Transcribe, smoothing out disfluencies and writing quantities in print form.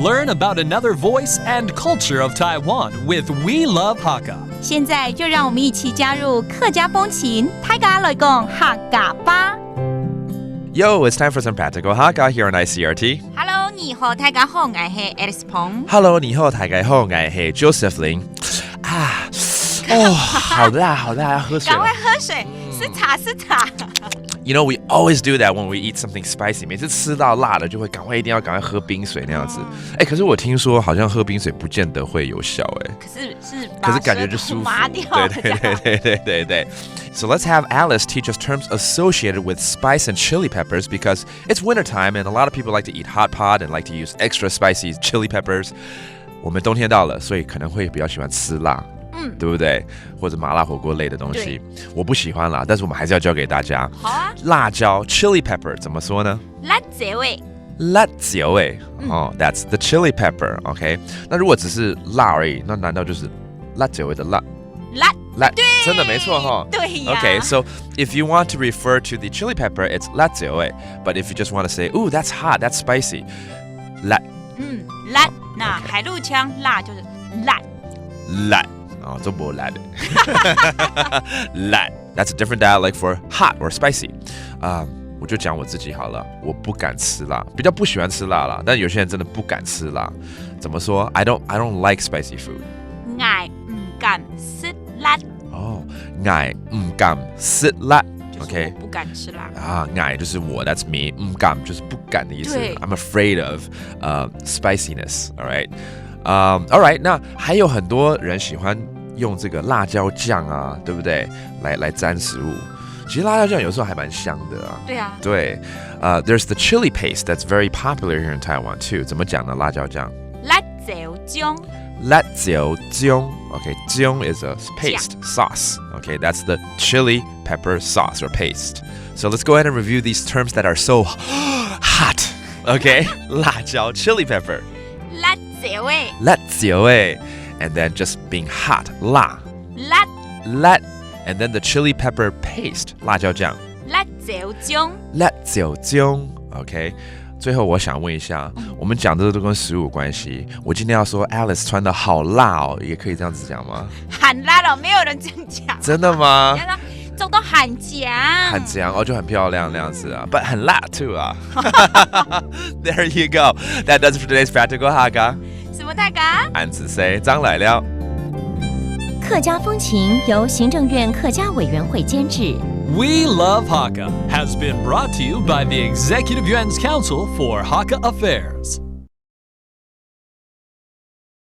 Learn about another voice and culture of Taiwan with We Love Hakka. 现在就让我们一起加入客家风情，大家来讲客家吧。Yo, it's time for some practical Hakka here on ICRT. Hello， 你好，大家好，我是 Alice Peng。Hello, 你好，大家好，我是 Joseph Lin。好辣，要喝水了。赶快喝水，是茶。You know, we always do that when we eat something spicy. 每次吃到辣的，就会一定要赶快喝冰水那样子。可是我听说好像喝冰水不见得会有效，可是感觉就舒服。对。So let's have Alice teach us terms associated with spice and chili peppers because it's wintertime and a lot of people like to eat hot pot and like to use extra spicy chili peppers. 我们冬天到了，所以可能会比较喜欢吃辣。对不对？或者麻辣火锅类的东西，我不喜欢啦，但是我们还是要教给大家。好啊，辣椒 chili pepper 怎么说呢？辣椒味。That's the chili pepper. OK， 那如果只是辣而已，那难道就是辣椒味的辣？辣，真的没错哈。对呀。Okay, so if you want to refer to the chili pepper, it's 辣椒味。But if you just want to say, "Ooh, that's hot, that's spicy," 辣。辣。那海陆腔辣就是辣。这不辣的。辣 That's a different dialect for hot or spicy. 我就讲我自己好了，我不敢吃辣，比较不喜欢吃辣啦，但有些人真的不敢吃辣。怎么说 I don't like spicy food. 我不敢吃辣。我不敢吃辣。OK， 不敢吃辣我就是我 ，That's me。不敢就是不敢的意思。I'm afraid of spiciness. All right. All right. 那还有很多人喜欢用这个辣椒酱啊，对不对？来沾食物。其实辣椒酱有时候还蛮香的啊。对啊。对。There's the chili paste that's very popular here in Taiwan too. 怎么讲呢？辣椒酱。辣椒酱。辣椒酱。Okay, 酱 is a paste sauce. Okay, that's the chili pepper sauce or paste. So let's go ahead and review these terms that are so hot. Okay, 辣椒 chili pepper. 辣椒味。辣椒味 and then just being hot 辣 and then the chili pepper paste 辣椒酱。辣椒酱。辣椒酱 OK。最后我想问一下，我们讲的都跟食物有关系。我今天要说 Alice 穿的好辣哦，也可以这样子讲吗？很辣了，没有人这样讲。真的吗？做到很强。很强就很漂亮那样子啊。But 很辣 too 啊。There you go. That does it for today's practical Hakka. 什么大家？安子 say 张来了。客家风情由行政院客家委员会监制。We Love Hakka has been brought to you by the Executive Yuan's Council for Hakka Affairs.